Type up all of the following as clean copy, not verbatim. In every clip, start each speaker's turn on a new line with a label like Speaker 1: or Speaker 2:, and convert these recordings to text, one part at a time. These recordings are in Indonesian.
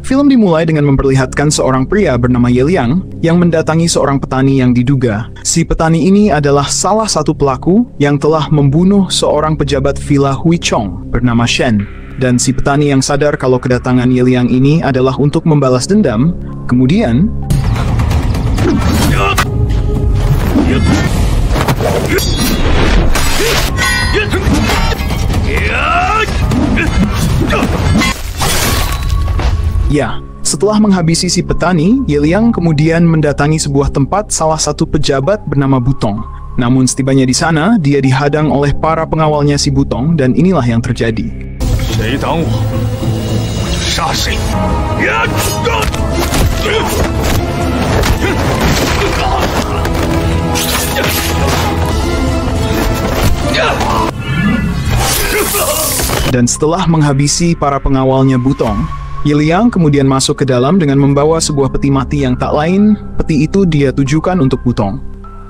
Speaker 1: Film dimulai dengan memperlihatkan seorang pria bernama Ye Liang yang mendatangi seorang petani yang diduga. Si petani ini adalah salah satu pelaku yang telah membunuh seorang pejabat Villa Huichong bernama Shen. Dan si petani yang sadar kalau kedatangan Ye Liang ini adalah untuk membalas dendam, kemudian ya, setelah menghabisi si petani, Ye Liang kemudian mendatangi sebuah tempat salah satu pejabat bernama Butong. Namun setibanya di sana, dia dihadang oleh para pengawalnya si Butong dan inilah yang terjadi. Dan setelah menghabisi para pengawalnya Butong, Ye Liang kemudian masuk ke dalam dengan membawa sebuah peti mati yang tak lain, peti itu dia tujukan untuk Butong.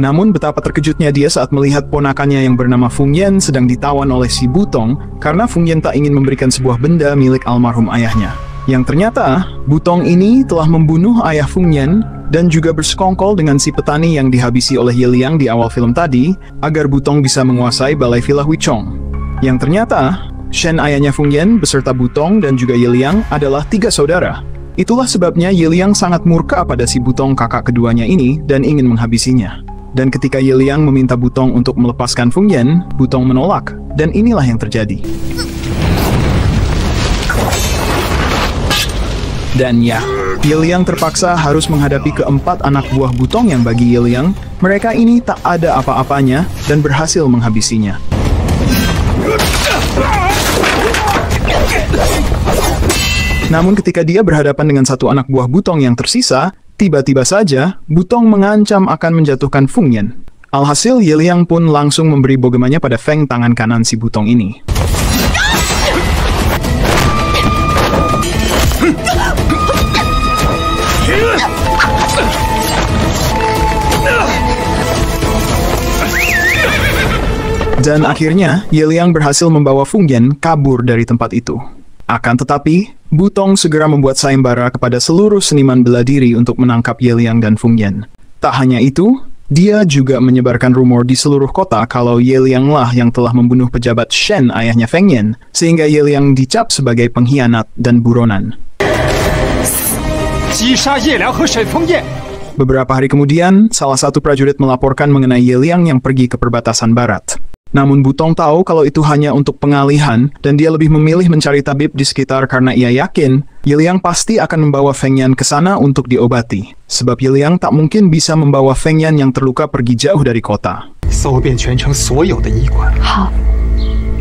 Speaker 1: Namun betapa terkejutnya dia saat melihat ponakannya yang bernama Feng Yan sedang ditawan oleh si Butong karena Feng Yan tak ingin memberikan sebuah benda milik almarhum ayahnya. Yang ternyata, Butong ini telah membunuh ayah Feng Yan dan juga bersekongkol dengan si petani yang dihabisi oleh Ye Liang di awal film tadi agar Butong bisa menguasai balai Villa Huichong. Yang ternyata, Shen ayahnya Feng Yan beserta Butong dan juga Ye Liang adalah 3 saudara. Itulah sebabnya Ye Liang sangat murka pada si Butong kakak keduanya ini dan ingin menghabisinya. Dan ketika Ye Liang meminta Butong untuk melepaskan Feng Yan, Butong menolak. Dan inilah yang terjadi. Dan ya, Ye Liang terpaksa harus menghadapi keempat anak buah Butong yang bagi Ye Liang, mereka ini tak ada apa-apanya dan berhasil menghabisinya. Namun ketika dia berhadapan dengan satu anak buah Butong yang tersisa, tiba-tiba saja Butong mengancam akan menjatuhkan Feng Yan. Alhasil Ye Liang pun langsung memberi bogemanya pada Feng tangan kanan si Butong ini. Dan akhirnya Ye Liang berhasil membawa Feng Yan kabur dari tempat itu. Akan tetapi, Butong segera membuat sayembara kepada seluruh seniman bela diri untuk menangkap Ye Liang dan Feng Yan. Tak hanya itu, dia juga menyebarkan rumor di seluruh kota kalau Ye Liang lah yang telah membunuh pejabat Shen ayahnya Feng Yan, sehingga Ye Liang dicap sebagai pengkhianat dan buronan. Beberapa hari kemudian, salah satu prajurit melaporkan mengenai Ye Liang yang pergi ke perbatasan barat. Namun Butong tahu kalau itu hanya untuk pengalihan dan dia lebih memilih mencari tabib di sekitar karena ia yakin Ye Liang pasti akan membawa Feng Yan ke sana untuk diobati. Sebab Ye Liang tak mungkin bisa membawa Feng Yan yang terluka pergi jauh dari kota.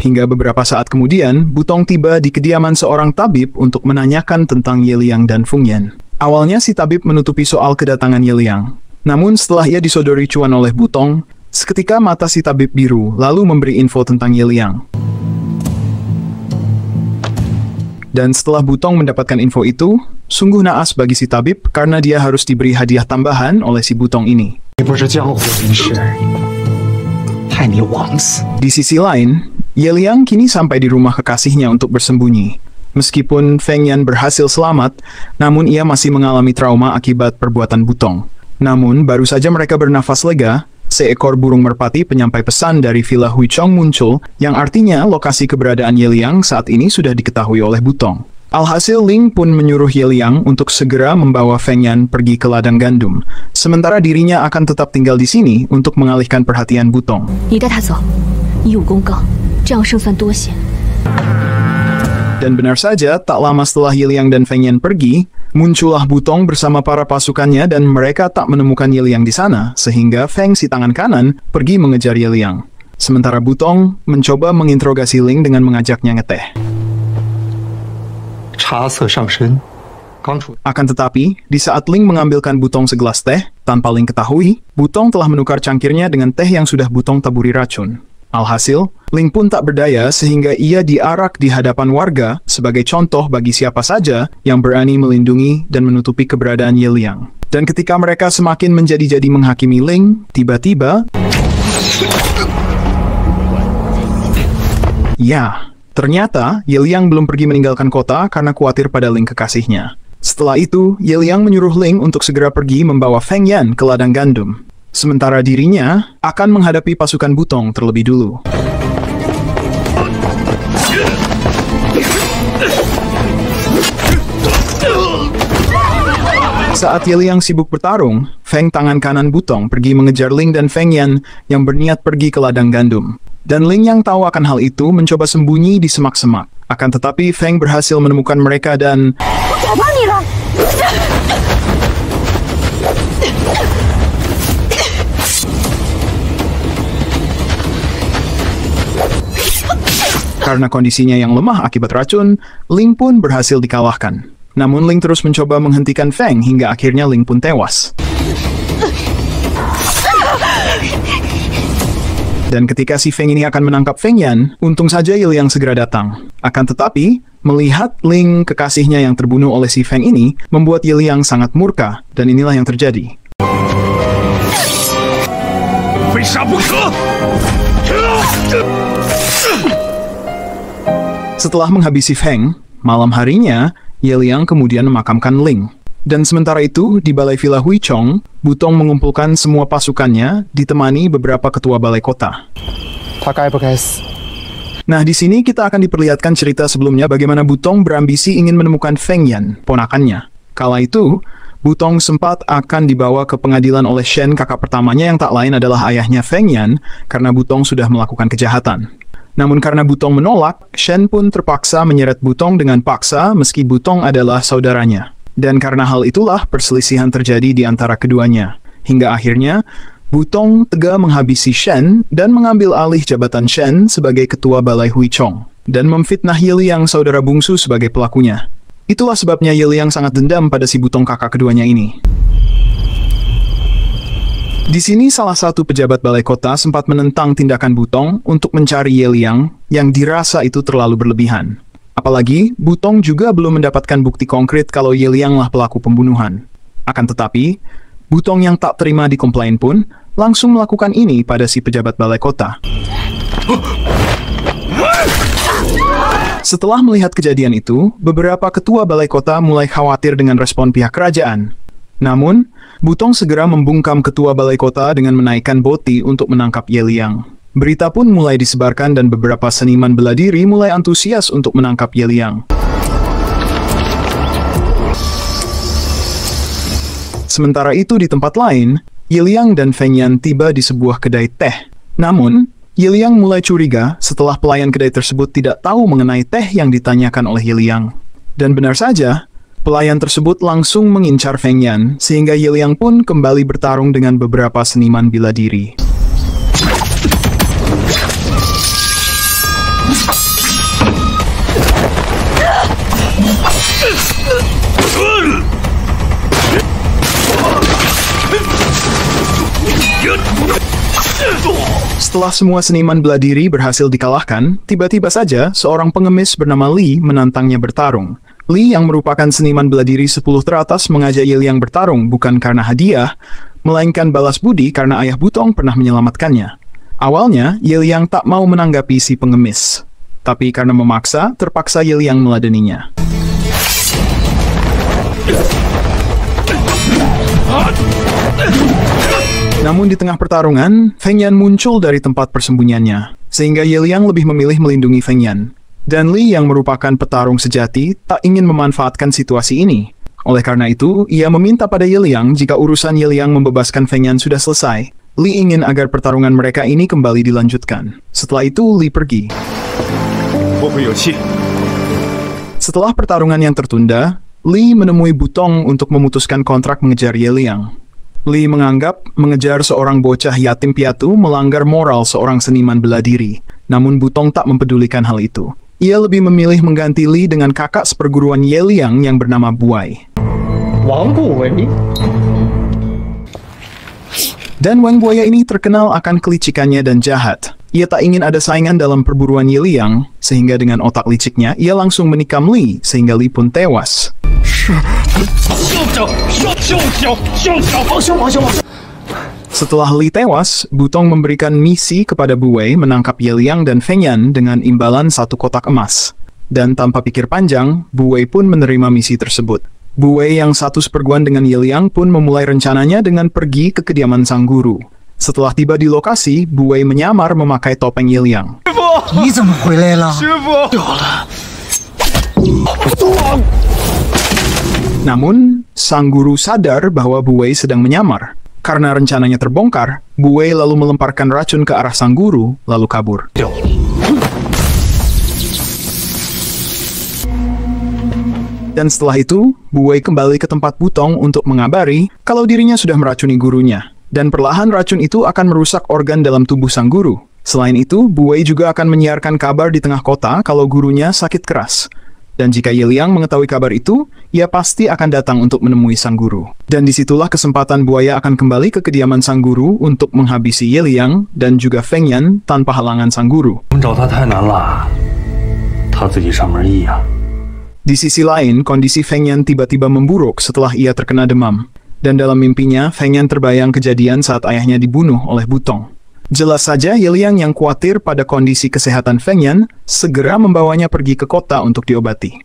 Speaker 1: Hingga beberapa saat kemudian, Butong tiba di kediaman seorang tabib untuk menanyakan tentang Ye Liang dan Feng Yan. Awalnya si tabib menutupi soal kedatangan Ye Liang. Namun setelah ia disodori cuan oleh Butong, seketika mata si tabib biru, lalu memberi info tentang Ye Liang. Dan setelah Butong mendapatkan info itu, sungguh naas bagi si tabib karena dia harus diberi hadiah tambahan oleh si Butong ini. Di sisi lain, Ye Liang kini sampai di rumah kekasihnya untuk bersembunyi. Meskipun Feng Yan berhasil selamat, namun ia masih mengalami trauma akibat perbuatan Butong. Namun, baru saja mereka bernafas lega, seekor burung merpati penyampai pesan dari Villa Huichong muncul, yang artinya lokasi keberadaan Ye Liang saat ini sudah diketahui oleh Butong. Alhasil Ling pun menyuruh Ye Liang untuk segera membawa Feng Yan pergi ke ladang gandum, sementara dirinya akan tetap tinggal di sini untuk mengalihkan perhatian Butong. Dan benar saja, tak lama setelah Ye Liang dan Feng Yan pergi, muncullah Butong bersama para pasukannya dan mereka tak menemukan Ye Liang di sana, sehingga Feng si tangan kanan pergi mengejar Ye Liang. Sementara Butong mencoba menginterogasi Ling dengan mengajaknya ngeteh. Akan tetapi, di saat Ling mengambilkan Butong segelas teh, tanpa Ling ketahui, Butong telah menukar cangkirnya dengan teh yang sudah Butong taburi racun. Alhasil, Ling pun tak berdaya sehingga ia diarak di hadapan warga sebagai contoh bagi siapa saja yang berani melindungi dan menutupi keberadaan Ye Liang. Dan ketika mereka semakin menjadi-jadi menghakimi Ling, tiba-tiba... Ya, ternyata Ye Liang belum pergi meninggalkan kota karena khawatir pada Ling kekasihnya. Setelah itu, Ye Liang menyuruh Ling untuk segera pergi membawa Feng Yan ke ladang gandum. Sementara dirinya akan menghadapi pasukan Butong terlebih dulu. Saat Ye Liang sibuk bertarung, Feng tangan kanan Butong pergi mengejar Ling dan Feng Yan yang berniat pergi ke ladang gandum. Dan Ling yang tahu akan hal itu mencoba sembunyi di semak-semak. Akan tetapi Feng berhasil menemukan mereka dan... Karena kondisinya yang lemah akibat racun, Ling pun berhasil dikalahkan. Namun Ling terus mencoba menghentikan Feng hingga akhirnya Ling pun tewas. Dan ketika si Feng ini akan menangkap Feng Yan, untung saja Ye Liang segera datang. Akan tetapi, melihat Ling kekasihnya yang terbunuh oleh si Feng ini, membuat Ye Liang sangat murka, dan inilah yang terjadi. Setelah menghabisi Feng, malam harinya, Ye Liang kemudian memakamkan Ling. Dan sementara itu, di Balai Villa Huichong, Butong mengumpulkan semua pasukannya, ditemani beberapa ketua balai kota. Nah, di sini kita akan diperlihatkan cerita sebelumnya bagaimana Butong berambisi ingin menemukan Feng Yan, ponakannya. Kala itu, Butong sempat akan dibawa ke pengadilan oleh Shen, kakak pertamanya yang tak lain adalah ayahnya Feng Yan, karena Butong sudah melakukan kejahatan. Namun karena Butong menolak, Shen pun terpaksa menyeret Butong dengan paksa meski Butong adalah saudaranya. Dan karena hal itulah perselisihan terjadi di antara keduanya. Hingga akhirnya, Butong tega menghabisi Shen dan mengambil alih jabatan Shen sebagai ketua Balai Huichong. Dan memfitnah Ye Liang saudara bungsu sebagai pelakunya. Itulah sebabnya Ye Liang sangat dendam pada si Butong kakak keduanya ini. Di sini salah satu pejabat balai kota sempat menentang tindakan Butong untuk mencari Ye Liang yang dirasa itu terlalu berlebihan. Apalagi, Butong juga belum mendapatkan bukti konkret kalau Ye Lianglah pelaku pembunuhan. Akan tetapi, Butong yang tak terima dikomplain pun langsung melakukan ini pada si pejabat balai kota. Setelah melihat kejadian itu, beberapa ketua balai kota mulai khawatir dengan respon pihak kerajaan. Namun, Butong segera membungkam ketua balai kota dengan menaikkan boti untuk menangkap Ye Liang. Berita pun mulai disebarkan dan beberapa seniman bela diri mulai antusias untuk menangkap Ye Liang. Sementara itu di tempat lain, Ye Liang dan Feng Yan tiba di sebuah kedai teh. Namun, Ye Liang mulai curiga setelah pelayan kedai tersebut tidak tahu mengenai teh yang ditanyakan oleh Ye Liang. Dan benar saja, pelayan tersebut langsung mengincar Feng Yan, sehingga Ye Liang pun kembali bertarung dengan beberapa seniman bela diri. Setelah semua seniman bela diri berhasil dikalahkan, tiba-tiba saja seorang pengemis bernama Li menantangnya bertarung. Li yang merupakan seniman bela diri 10 teratas mengajak Ye Liang bertarung bukan karena hadiah, melainkan balas budi karena ayah Butong pernah menyelamatkannya. Awalnya, Ye Liang tak mau menanggapi si pengemis. Tapi karena memaksa, terpaksa Ye Liang meladeninya. Namun di tengah pertarungan, Feng Yan muncul dari tempat persembunyiannya, sehingga Ye Liang lebih memilih melindungi Feng Yan. Dan Li yang merupakan petarung sejati tak ingin memanfaatkan situasi ini. Oleh karena itu, ia meminta pada Ye Liang jika urusan Ye Liang membebaskan Feng Yan sudah selesai, Li ingin agar pertarungan mereka ini kembali dilanjutkan. Setelah itu, Li pergi. Setelah pertarungan yang tertunda, Li menemui Butong untuk memutuskan kontrak mengejar Ye Liang. Li menganggap mengejar seorang bocah yatim piatu melanggar moral seorang seniman bela diri. Namun Butong tak mempedulikan hal itu. Ia lebih memilih mengganti Li dengan kakak seperguruan Ye Liang yang bernama Buai. Dan Wang Buaya ini terkenal akan kelicikannya dan jahat. Ia tak ingin ada saingan dalam perburuan Ye Liang, sehingga dengan otak liciknya, ia langsung menikam Li, sehingga Li pun tewas. Setelah Li tewas, Butong memberikan misi kepada Buwei menangkap Ye Liang dan Feng Yan dengan imbalan 1 kotak emas. Dan tanpa pikir panjang, Buwei pun menerima misi tersebut. Bu Wei yang satu seperguruan dengan Ye Liang pun memulai rencananya dengan pergi ke kediaman sang guru. Setelah tiba di lokasi, Bu Wei menyamar memakai topeng Ye Liang. Namun, sang guru sadar bahwa Bu Wei sedang menyamar. Karena rencananya terbongkar, Bu Wei lalu melemparkan racun ke arah sang guru, lalu kabur. Dan setelah itu, Bu Wei kembali ke tempat Butong untuk mengabari kalau dirinya sudah meracuni gurunya. Dan perlahan racun itu akan merusak organ dalam tubuh sang guru. Selain itu, Bu Wei juga akan menyiarkan kabar di tengah kota kalau gurunya sakit keras. Dan jika Ye Liang mengetahui kabar itu, ia pasti akan datang untuk menemui sang guru. Dan disitulah kesempatan buaya akan kembali ke kediaman sang guru untuk menghabisi Ye Liang dan juga Feng Yan tanpa halangan sang guru. Di sisi lain, kondisi Feng Yan tiba-tiba memburuk setelah ia terkena demam. Dan dalam mimpinya, Feng Yan terbayang kejadian saat ayahnya dibunuh oleh Butong. Jelas saja Ye Liang yang khawatir pada kondisi kesehatan Feng Yan segera membawanya pergi ke kota untuk diobati.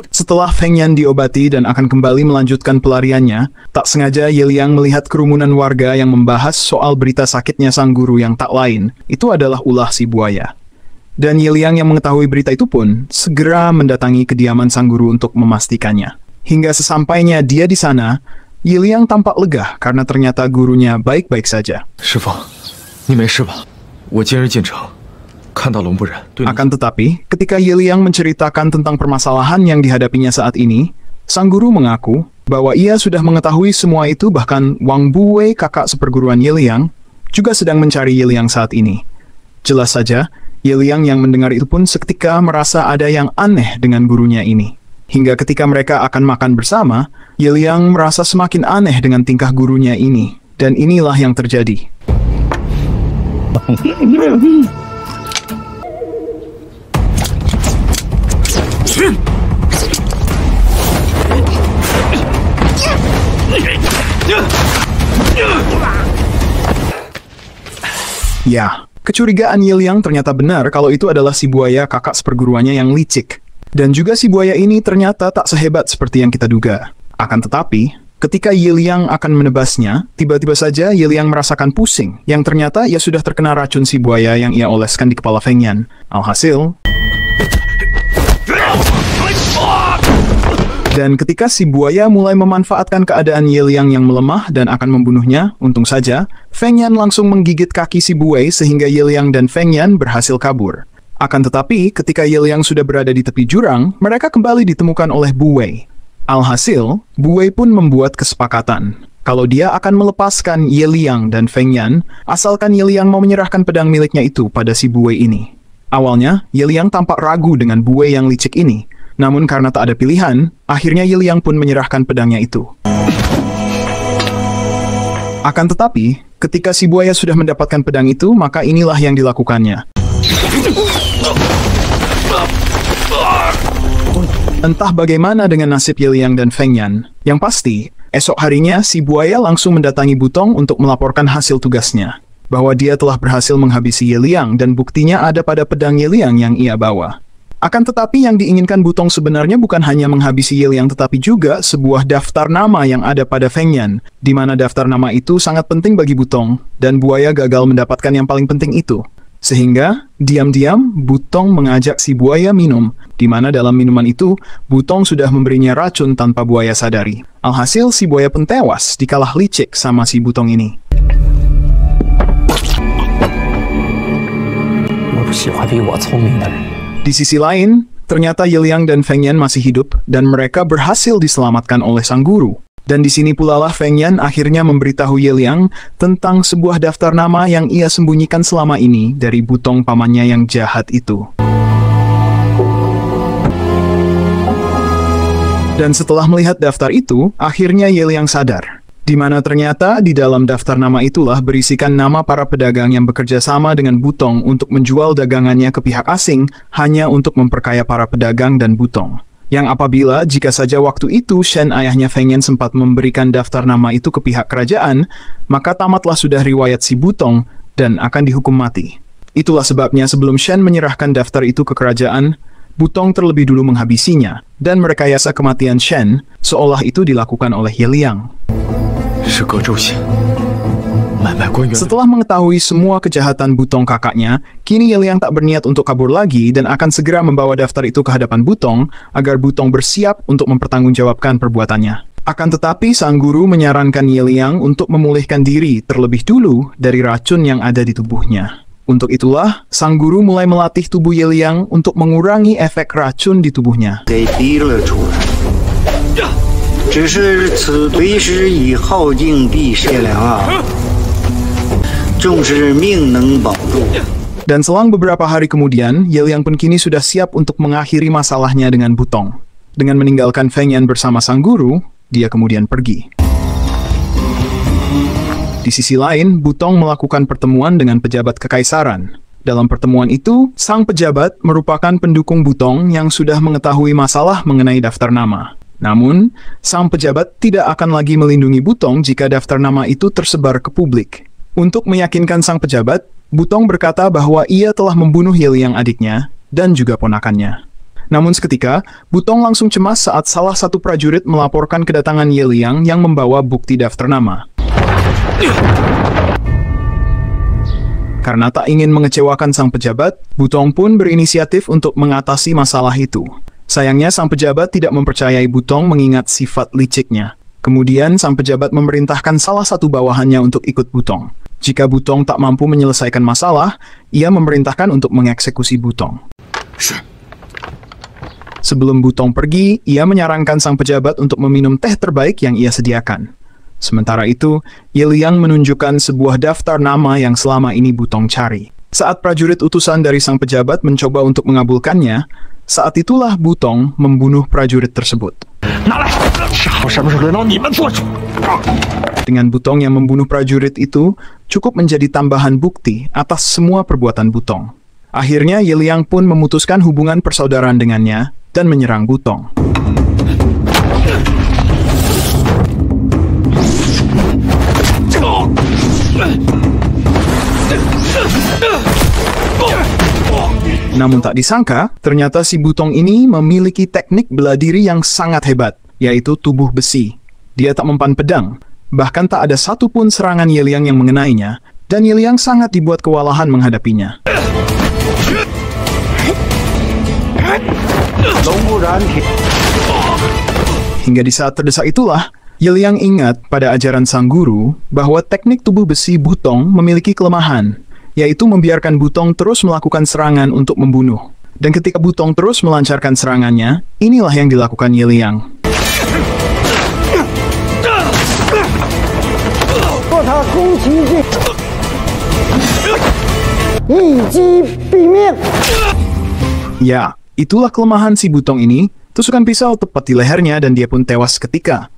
Speaker 1: Setelah Feng Yan diobati dan akan kembali melanjutkan pelariannya, tak sengaja Ye Liang melihat kerumunan warga yang membahas soal berita sakitnya sang guru yang tak lain. Itu adalah ulah si buaya. Dan Ye Liang yang mengetahui berita itu pun segera mendatangi kediaman sang guru untuk memastikannya. Hingga sesampainya dia di sana, Ye Liang tampak lega karena ternyata gurunya baik-baik saja. Akan tetapi, ketika Ye Liang menceritakan tentang permasalahan yang dihadapinya saat ini, sang guru mengaku bahwa ia sudah mengetahui semua itu, bahkan Wang Bu Wei, kakak seperguruan Ye Liang, juga sedang mencari Ye Liang saat ini. Jelas saja, Ye Liang yang mendengar itu pun seketika merasa ada yang aneh dengan gurunya ini. Hingga ketika mereka akan makan bersama, Ye Liang merasa semakin aneh dengan tingkah gurunya ini. Dan inilah yang terjadi. Ya, kecurigaan Ye Liang ternyata benar kalau itu adalah si buaya kakak seperguruannya yang licik. Dan juga si buaya ini ternyata tak sehebat seperti yang kita duga. Akan tetapi, ketika Ye Liang akan menebasnya, tiba-tiba saja Ye Liang merasakan pusing, yang ternyata ia sudah terkena racun si buaya yang ia oleskan di kepala Feng Yan. Alhasil, dan ketika si buaya mulai memanfaatkan keadaan Ye Liang yang melemah dan akan membunuhnya, untung saja, Feng Yan langsung menggigit kaki si Bu Wei sehingga Ye Liang dan Feng Yan berhasil kabur. Akan tetapi, ketika Ye Liang sudah berada di tepi jurang, mereka kembali ditemukan oleh Bu Wei. Alhasil, Bu Wei pun membuat kesepakatan kalau dia akan melepaskan Ye Liang dan Feng Yan, asalkan Ye Liang mau menyerahkan pedang miliknya itu pada si Bu Wei ini. Awalnya, Ye Liang tampak ragu dengan Bu Wei yang licik ini. Namun karena tak ada pilihan, akhirnya Ye Liang pun menyerahkan pedangnya itu. Akan tetapi, ketika si buaya sudah mendapatkan pedang itu, maka inilah yang dilakukannya. Entah bagaimana dengan nasib Ye Liang dan Feng Yan. Yang pasti, esok harinya si buaya langsung mendatangi Butong untuk melaporkan hasil tugasnya. Bahwa dia telah berhasil menghabisi Ye Liang dan buktinya ada pada pedang Ye Liang yang ia bawa. Akan tetapi yang diinginkan Butong sebenarnya bukan hanya menghabisi Ye Liang tetapi juga sebuah daftar nama yang ada pada Feng Yan, di mana daftar nama itu sangat penting bagi Butong, dan buaya gagal mendapatkan yang paling penting itu. Sehingga, diam-diam, Butong mengajak si buaya minum, di mana dalam minuman itu, Butong sudah memberinya racun tanpa buaya sadari. Alhasil, si buaya pun tewas dikalah licik sama si Butong ini. Di sisi lain, ternyata Ye Liang dan Feng Yan masih hidup, dan mereka berhasil diselamatkan oleh sang guru. Dan di sini pula lah Feng Yan akhirnya memberitahu Ye Liang tentang sebuah daftar nama yang ia sembunyikan selama ini dari Butong pamannya yang jahat itu. Dan setelah melihat daftar itu, akhirnya Ye Liang sadar. Di mana ternyata di dalam daftar nama itulah berisikan nama para pedagang yang bekerja sama dengan Butong untuk menjual dagangannya ke pihak asing hanya untuk memperkaya para pedagang dan Butong. Yang apabila jika saja waktu itu Shen ayahnya Feng Yan sempat memberikan daftar nama itu ke pihak kerajaan, maka tamatlah sudah riwayat si Butong dan akan dihukum mati. Itulah sebabnya sebelum Shen menyerahkan daftar itu ke kerajaan, Butong terlebih dulu menghabisinya, dan merekayasa kematian Shen, seolah itu dilakukan oleh Ye Liang. Setelah mengetahui semua kejahatan Butong kakaknya, kini Ye Liang tak berniat untuk kabur lagi dan akan segera membawa daftar itu ke hadapan Butong, agar Butong bersiap untuk mempertanggungjawabkan perbuatannya. Akan tetapi sang guru menyarankan Ye Liang untuk memulihkan diri terlebih dulu dari racun yang ada di tubuhnya. Untuk itulah, sang guru mulai melatih tubuh Ye Liang untuk mengurangi efek racun di tubuhnya. Dan selang beberapa hari kemudian, Ye Liang pun kini sudah siap untuk mengakhiri masalahnya dengan Butong. Dengan meninggalkan Feng Yan bersama sang guru, dia kemudian pergi. Di sisi lain, Butong melakukan pertemuan dengan pejabat kekaisaran. Dalam pertemuan itu, sang pejabat merupakan pendukung Butong yang sudah mengetahui masalah mengenai daftar nama. Namun, sang pejabat tidak akan lagi melindungi Butong jika daftar nama itu tersebar ke publik. Untuk meyakinkan sang pejabat, Butong berkata bahwa ia telah membunuh Ye Liang adiknya dan juga ponakannya. Namun seketika, Butong langsung cemas saat salah satu prajurit melaporkan kedatangan Ye Liang yang membawa bukti daftar nama. Karena tak ingin mengecewakan sang pejabat, Butong pun berinisiatif untuk mengatasi masalah itu. Sayangnya sang pejabat tidak mempercayai Butong mengingat sifat liciknya. Kemudian sang pejabat memerintahkan salah satu bawahannya untuk ikut Butong. Jika Butong tak mampu menyelesaikan masalah, ia memerintahkan untuk mengeksekusi Butong. Sebelum Butong pergi, ia menyarankan sang pejabat untuk meminum teh terbaik yang ia sediakan. Sementara itu, Ye Liang menunjukkan sebuah daftar nama yang selama ini Butong cari. Saat prajurit utusan dari sang pejabat mencoba untuk mengabulkannya, saat itulah Butong membunuh prajurit tersebut. Dengan Butong yang membunuh prajurit itu, cukup menjadi tambahan bukti atas semua perbuatan Butong. Akhirnya Ye Liang pun memutuskan hubungan persaudaraan dengannya dan menyerang Butong. Namun tak disangka, ternyata si Butong ini memiliki teknik bela diri yang sangat hebat, yaitu tubuh besi. Dia tak mempan pedang, bahkan tak ada satupun serangan Ye Liang yang mengenainya, dan Ye Liang sangat dibuat kewalahan menghadapinya. Hingga di saat terdesak itulah, Ye Liang ingat pada ajaran sang guru bahwa teknik tubuh besi Butong memiliki kelemahan, yaitu membiarkan Butong terus melakukan serangan untuk membunuh. Dan ketika Butong terus melancarkan serangannya, inilah yang dilakukan Ye Liang. Ya, itulah kelemahan si Butong ini. Tusukan pisau tepat di lehernya dan dia pun tewas seketika.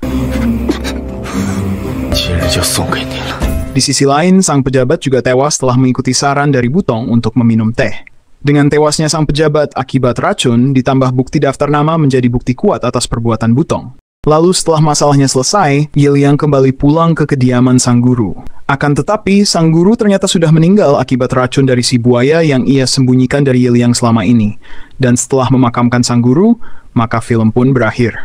Speaker 1: Di sisi lain, sang pejabat juga tewas setelah mengikuti saran dari Butong untuk meminum teh. Dengan tewasnya sang pejabat akibat racun, ditambah bukti daftar nama menjadi bukti kuat atas perbuatan Butong. Lalu setelah masalahnya selesai, Ye Liang kembali pulang ke kediaman sang guru. Akan tetapi, sang guru ternyata sudah meninggal akibat racun dari si buaya yang ia sembunyikan dari Ye Liang selama ini. Dan setelah memakamkan sang guru, maka film pun berakhir.